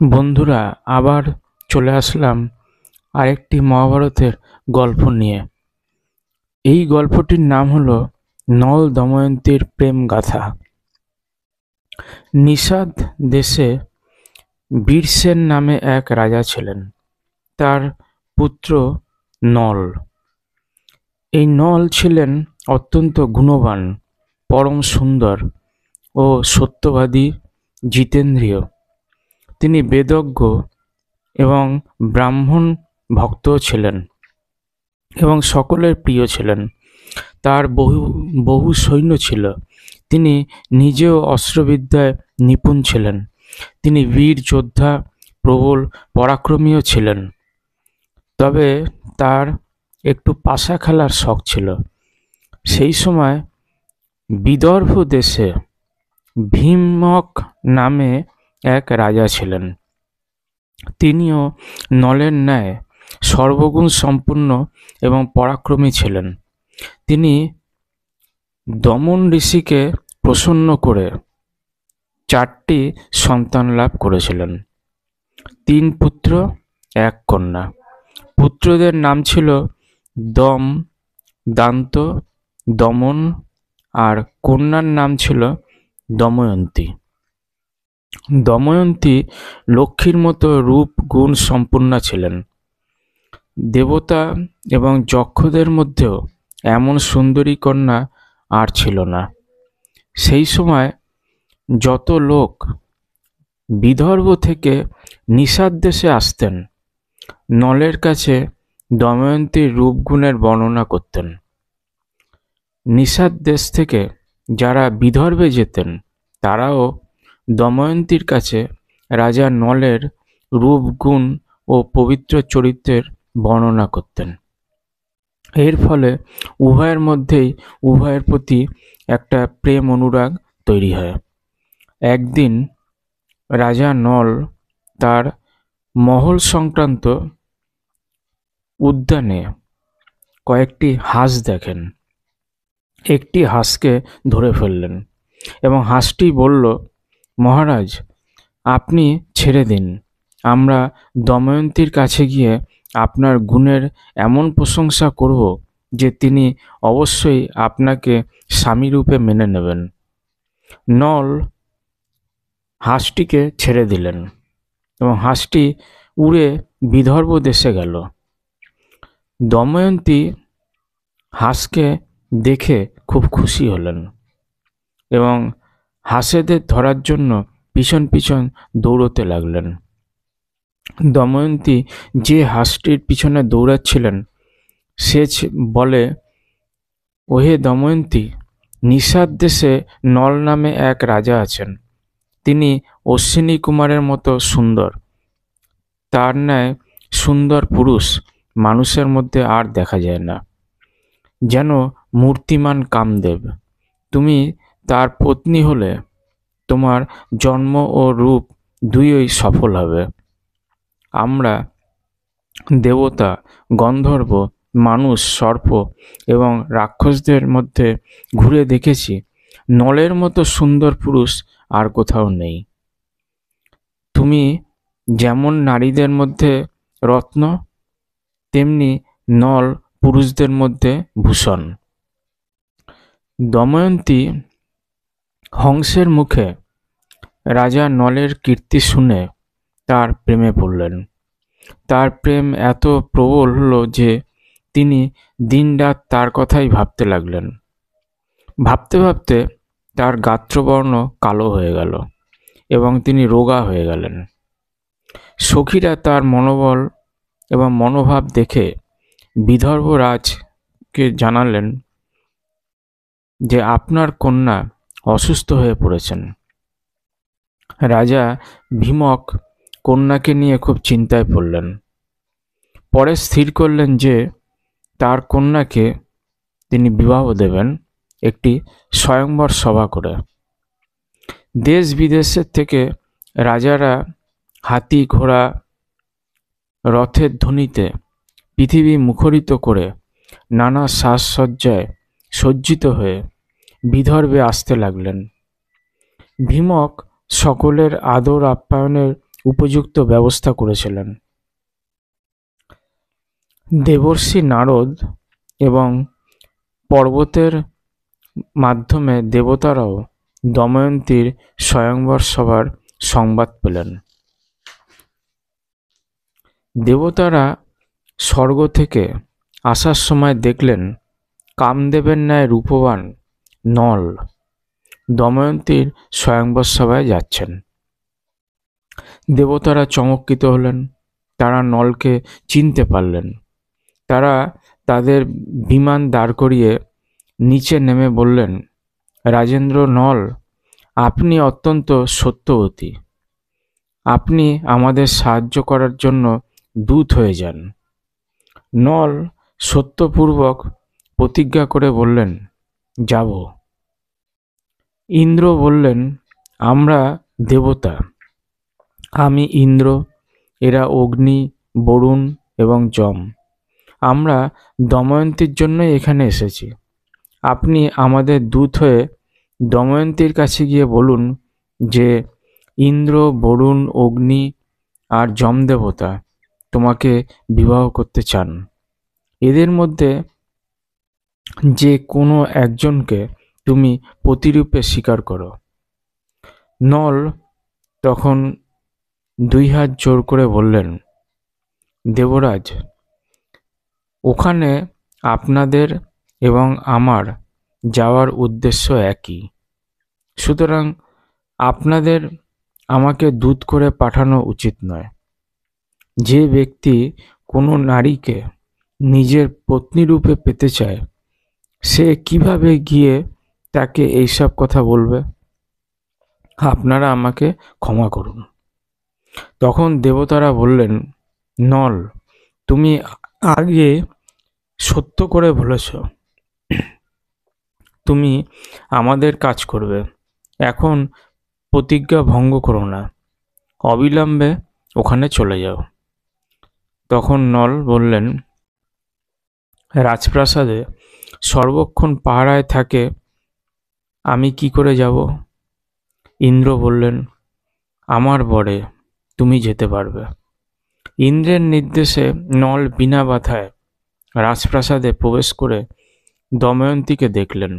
বন্ধুরা, আবার চলে আসলাম আরেকটি মহাভারতের গল্প নিয়ে। এই গল্পটির নাম হলো নল দময়ন্তীর প্রেম গাথা। নিষাদ দেশে বীরসেন নামে এক রাজা ছিলেন। তার পুত্র নল। এই নল ছিলেন অত্যন্ত গুণবান, পরম সুন্দর ও সত্যবাদী, জিতেন্দ্রিয়। তিনি বেদজ্ঞ এবং ব্রাহ্মণ ভক্তও ছিলেন এবং সকলের প্রিয় ছিলেন। তার বহু বহু সৈন্য ছিল। তিনি নিজেও অস্ত্রবিদ্যায় নিপুণ ছিলেন। তিনি বীর যোদ্ধা, প্রবল পরাক্রমীও ছিলেন। তবে তার একটু পাশা খেলার শখ ছিল। সেই সময় বিদর্ভ দেশে ভীমক নামে এক রাজা ছিলেন। তিনিও নলের ন্যায় সর্বগুণ সম্পন্ন এবং পরাক্রমী ছিলেন। তিনি দমন ঋষিকে প্রসন্ন করে 4টি সন্তান লাভ করেছিলেন। 3 পুত্র, 1 কন্যা। পুত্রদের নাম ছিল দম, দান্ত, দমন, আর কন্যার নাম ছিল দময়ন্তী। দময়ন্তী লক্ষ্মীর মতো রূপ গুণ সম্পন্না ছিলেন। দেবতা এবং যক্ষদের মধ্যেও এমন সুন্দরী কন্যা আর ছিল না। সেই সময় যত লোক বিদর্ভ থেকে নিষাদ দেশে আসতেন, নলের কাছে দময়ন্তীর রূপগুণের বর্ণনা করতেন। নিষাদ দেশ থেকে যারা বিদর্ভে যেতেন, তারাও দময়ন্তীর কাছে রাজা নলের রূপগুণ ও পবিত্র চরিত্রের বর্ণনা করতেন। এর ফলে উভয়ের মধ্যেই উভয়ের প্রতি একটা প্রেম অনুরাগ তৈরি হয়। একদিন রাজা নল তার মহল সংক্রান্ত উদ্যানে কয়েকটি হাঁস দেখেন। একটি হাঁসকে ধরে ফেললেন এবং হাঁসটি বলল, মহারাজ, আপনি ছেড়ে দিন। আমরা দময়ন্তীর কাছে গিয়ে আপনার গুণের এমন প্রশংসা করব যে তিনি অবশ্যই আপনাকে স্বামীরূপে মেনে নেবেন। নল হাঁসটিকে ছেড়ে দিলেন এবং হাঁসটি উড়ে বিদর্ভ দেশে গেল। দময়ন্তী হাঁসকে দেখে খুব খুশি হলেন এবং হাঁসেদের ধরার জন্য পিছন পিছন দৌড়তে লাগলেন। দময়ন্তী যে হাঁসটির পিছনে দৌড়াচ্ছিলেন সে বলে, ওহে দময়ন্তী, নিষাদ দেশে নল নামে এক রাজা আছেন। তিনি অশ্বিনী কুমারের মতো সুন্দর। তার ন্যায় সুন্দর পুরুষ মানুষের মধ্যে আর দেখা যায় না, যেন মূর্তিমান কামদেব। তুমি তার পত্নী হলে তোমার জন্ম ও রূপ দুইই সফল হবে। আমরা দেবতা, গন্ধর্ব, মানুষ, সর্প এবং রাক্ষসদের মধ্যে ঘুরে দেখেছি, নলের মতো সুন্দর পুরুষ আর কোথাও নেই। তুমি যেমন নারীদের মধ্যে রত্ন, তেমনি নল পুরুষদের মধ্যে ভূষণ। দময়ন্তী হংসের মুখে রাজা নলের কীর্তি শুনে তার প্রেমে পড়লেন। তার প্রেম এত প্রবল হলো যে তিনি দিনরাত তার কথাই ভাবতে লাগলেন। ভাবতে ভাবতে তার গাত্রবর্ণ কালো হয়ে গেল এবং তিনি রোগা হয়ে গেলেন। সখীরা তার মনোবল এবং মনোভাব দেখে বিদর্ভ রাজকে জানালেন যে আপনার কন্যা অসুস্থ হয়ে পড়েছেন। রাজা ভীমক কন্যাকে নিয়ে খুব চিন্তায় পড়লেন। পরে স্থির করলেন যে তার কন্যাকে তিনি বিবাহ দেবেন একটি স্বয়ংবর সভা করে। দেশ বিদেশের থেকে রাজারা হাতি, ঘোড়া, রথের ধ্বনিতে পৃথিবী মুখরিত করে নানা সাজসজ্জায় সজ্জিত হয়ে বিদর্ভে আসতে লাগলেন। ভীমক সকলের আদর আপ্যায়নের উপযুক্ত ব্যবস্থা করেছিলেন। দেবর্ষি নারদ এবং পর্বতের মাধ্যমে দেবতারাও দময়ন্তীর স্বয়ংবর সভার সংবাদ পেলেন। দেবতারা স্বর্গ থেকে আসার সময় দেখলেন কামদেবের ন্যায় রূপবান নল দময়ন্তীর স্বয়ংবর সভায় যাচ্ছেন। দেবতারা চমৎকৃত হলেন, তারা নলকে চিনতে পারলেন। তারা তাদের বিমান দাঁড় করিয়ে নিচে নেমে বললেন, রাজেন্দ্র নল, আপনি অত্যন্ত সত্যবতী, আপনি আমাদের সাহায্য করার জন্য দূত হয়ে যান। নল সত্যপূর্বক প্রতিজ্ঞা করে বললেন, যাব। ইন্দ্র বললেন, আমরা দেবতা, আমি ইন্দ্র, এরা অগ্নি, বরুণ এবং যম। আমরা দময়ন্তীর জন্যই এখানে এসেছি। আপনি আমাদের দূত হয়ে দময়ন্তীর কাছে গিয়ে বলুন যে ইন্দ্র, বরুণ, অগ্নি আর যম দেবতা তোমাকে বিবাহ করতে চান। এদের মধ্যে যে কোনো একজনকে তুমি প্রতিরূপে স্বীকার করো। নল তখন দুই হাত জোর করে বললেন, দেবরাজ, ওখানে আপনাদের এবং আমার যাওয়ার উদ্দেশ্য একই, সুতরাং আপনাদের আমাকে দূত করে পাঠানো উচিত নয়। যে ব্যক্তি কোনো নারীকে নিজের পত্নীরূপে পেতে চায়, সে কিভাবে গিয়ে তাকে এইসব কথা বলবে? আপনারা আমাকে ক্ষমা করুন। তখন দেবতারা বললেন, নল, তুমি আগে সত্য করে বলেছ, তুমি আমাদের কাজ করবে। এখন প্রতিজ্ঞা ভঙ্গ করো না, অবিলম্বে ওখানে চলে যাও। তখন নল বললেন, রাজপ্রাসাদে সর্বক্ষণ পাহারায় থাকে, আমি কি করে যাব? ইন্দ্র বললেন, আমার বরে তুমি যেতে পারবে। ইন্দ্রের নির্দেশে নল বিনা বাধায় রাজপ্রাসাদে প্রবেশ করে দময়ন্তীকে দেখলেন।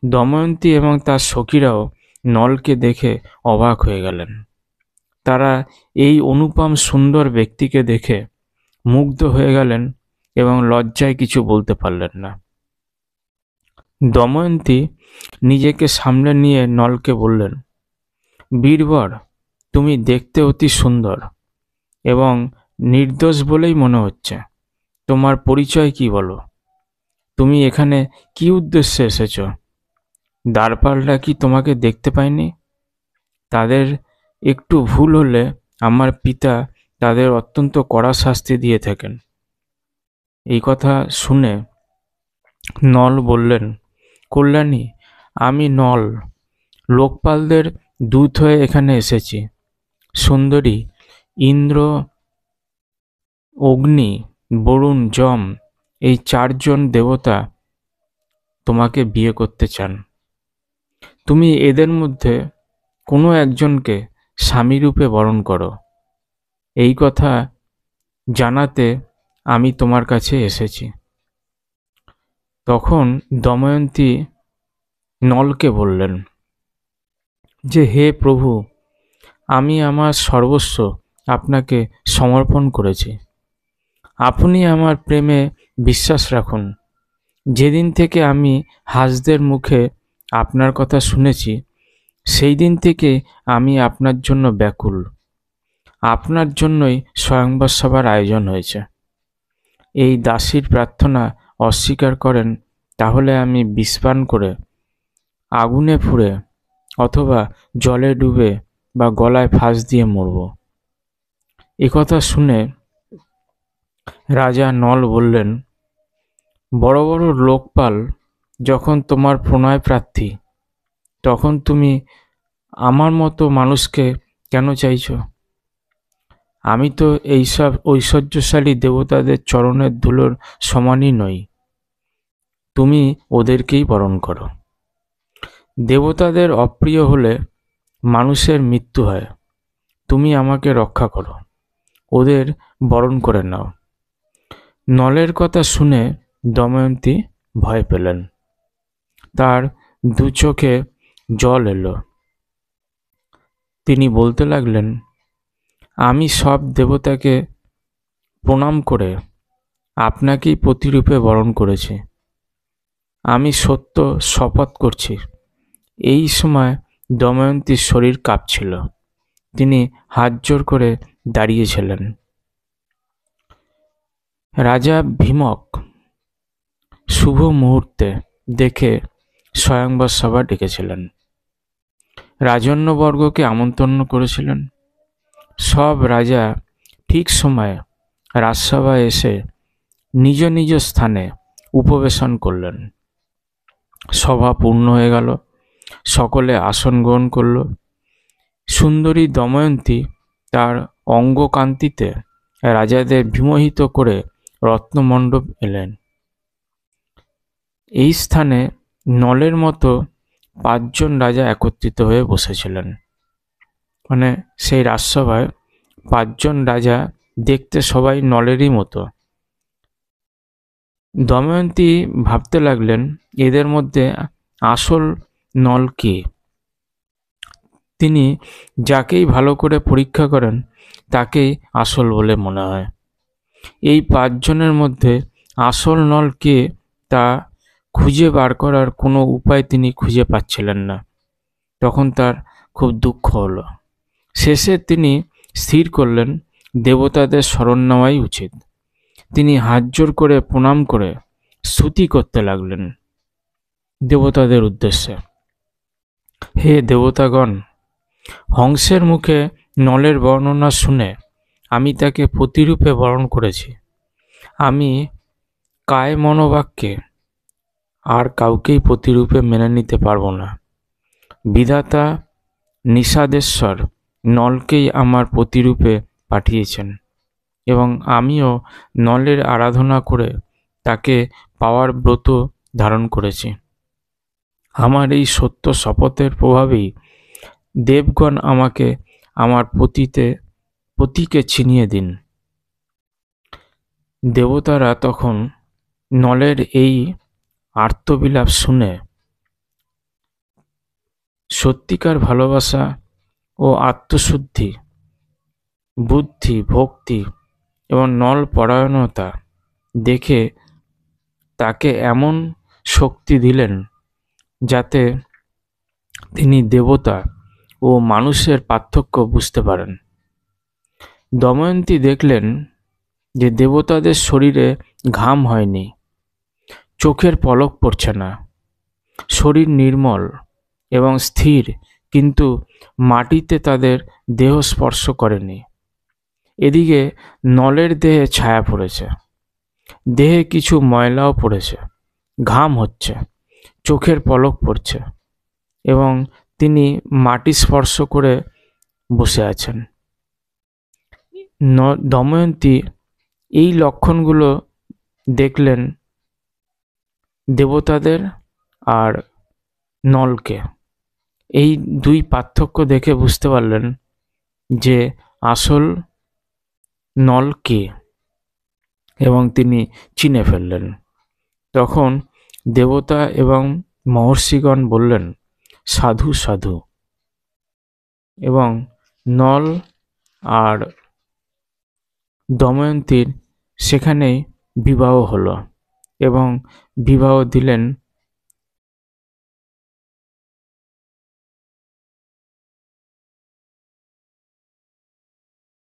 দময়ন্তী এবং তার সখীরাও নলকে দেখে অবাক হয়ে গেলেন। তারা এই অনুপম সুন্দর ব্যক্তিকে দেখে মুগ্ধ হয়ে গেলেন এবং লজ্জায় কিছু বলতে পারলেন না। দময়ন্তী নিজেকে সামলে নিয়ে নলকে বললেন, বীরবর, তুমি দেখতে অতি সুন্দর এবং নির্দোষ বলেই মনে হচ্ছে। তোমার পরিচয় কি বলো? তুমি এখানে কি উদ্দেশ্যে এসেছো? দ্বারপালরা কি তোমাকে দেখতে পায়নি? তাদের একটু ভুল হলে আমার পিতা তাদের অত্যন্ত কড়া শাস্তি দিয়ে থাকেন। এই কথা শুনে নল বললেন, কল্যাণী, আমি নল লোকপালদের দূত হয়ে এখানে এসেছি। সুন্দরী, ইন্দ্র, অগ্নি, বরুণ, যম এই চারজন দেবতা তোমাকে বিয়ে করতে চান। তুমি এদের মধ্যে কোনো একজনকে স্বামীরূপে বরণ করো। এই কথা জানাতে আমি তোমার কাছে এসেছি। তখন দময়ন্তী নলকে বললেন যে, হে প্রভু, আমি আমার সর্বস্ব আপনাকে সমর্পণ করেছি। আপনি আমার প্রেমে বিশ্বাস রাখুন। যেদিন থেকে আমি হাসদের মুখে আপনার কথা শুনেছি, সেই দিন থেকে আমি আপনার জন্য ব্যাকুল। আপনার জন্যই স্বয়ংবর সভার আয়োজন হয়েছে। এই দাসীর প্রার্থনা অস্বীকার করেন, তাহলে আমি বিষপান করে, আগুনে পুড়ে অথবা জলে ডুবে বা গলায় ফাঁস দিয়ে মরব। একথা শুনে রাজা নল বললেন, বড় বড় লোকপাল যখন তোমার প্রণয় প্রার্থী, তখন তুমি আমার মতো মানুষকে কেন চাইছ? আমি তো এইসব ঐশ্বর্যশালী দেবতাদের চরণের ধুলোর সমানই নই। তুমি ওদেরকেই বরণ করো। দেবতাদের অপ্রিয় হলে মানুষের মৃত্যু হয়, তুমি আমাকে রক্ষা করো, ওদের বরণ করে নাও। নলের কথা শুনে দময়ন্তী ভয় পেলেন। তার দু চোখে জল এলো। তিনি বলতে লাগলেন, আমি সব দেবতাকে প্রণাম করে আপনাকেই প্রতিরূপে বরণ করেছি। আমি সত্য শপথ করছি। এই সময় দময়ন্তীর শরীর কাঁপছিল। তিনি হাত জোড় করে দাঁড়িয়েছিলেন। রাজা ভীমক শুভ মুহূর্তে দেখে স্বয়ংবর সভা ডেকেছিলেন। রাজন্যবর্গকে আমন্ত্রণ করেছিলেন। সব রাজা ঠিক সময়ে রাজসভায় এসে নিজ নিজ স্থানে উপবেশন করলেন। সভা পূর্ণ হয়ে গেল। সকলে আসন গ্রহণ করল। সুন্দরী দময়ন্তী তার অঙ্গকান্তিতে রাজাদের বিমোহিত করে রত্নমণ্ডপ এলেন। এই স্থানে নলের মতো 5 জন রাজা একত্রিত হয়ে বসেছিলেন। মানে সেই রাজসভায় 5 জন রাজা, দেখতে সবাই নলেরই মতো। দময়ন্তী ভাবতে লাগলেন, এদের মধ্যে আসল নল কে? তিনি যাকেই ভালো করে পরীক্ষা করেন তাকেই আসল বলে মনে হয়। এই 5 জনের মধ্যে আসল নল কে তা খুঁজে বার করার কোনো উপায় তিনি খুঁজে পাচ্ছিলেন না। তখন তার খুব দুঃখ হলো। শেষে তিনি স্থির করলেন দেবতাদের শরণ নেওয়াই উচিত। তিনি হাত জোড় করে প্রণাম করে স্তুতি করতে লাগলেন দেবতাদের উদ্দেশ্যে। হে দেবতাগণ, হংসের মুখে নলের বর্ণনা শুনে আমি তাকে প্রতিরূপে বরণ করেছি। আমি কায় মনোবাক্যে আর কাউকেই প্রতিরূপে মেনে নিতে পারবো না। বিধাতা নিষাদেশ্বর নলকেই আমার প্রতিরূপে পাঠিয়েছেন এবং আমিও নলের আরাধনা করে তাকে পাওয়ার ব্রত ধারণ করেছি। আমার এই সত্য শপথের প্রভাবেই দেবগণ আমাকে আমার পতিকে ছিনিয়ে দিন। দেবতারা তখন নলের এই আর্তবিলাপ শুনে সত্যিকার ভালোবাসা ও আত্মশুদ্ধি, বুদ্ধি, ভক্তি এবং নল পরায়ণতা দেখে তাকে এমন শক্তি দিলেন যাতে তিনি দেবতা ও মানুষের পার্থক্য বুঝতে পারেন। দময়ন্তী দেখলেন যে দেবতাদের শরীরে ঘাম হয়নি, চোখের পলক পড়ছে না, শরীর নির্মল এবং স্থির, কিন্তু মাটিতে তাদের দেহ স্পর্শ করেনি। এদিকে নলের দেহে ছায়া পড়েছে, দেহে কিছু ময়লাও পড়েছে, ঘাম হচ্ছে, চোখের পলক পড়ছে এবং তিনি মাটি স্পর্শ করে বসে আছেন। দময়ন্তী এই লক্ষণগুলো দেখলেন দেবতাদের আর নলকে। এই দুই পার্থক্য দেখে বুঝতে পারলেন যে আসল নল কে, এবং তিনি চিনে ফেললেন। তখন দেবতা এবং মহর্ষিগণ বললেন, সাধু সাধু। এবং নল আর দময়ন্তীর সেখানেই বিবাহ হলো এবং বিবাহ দিলেন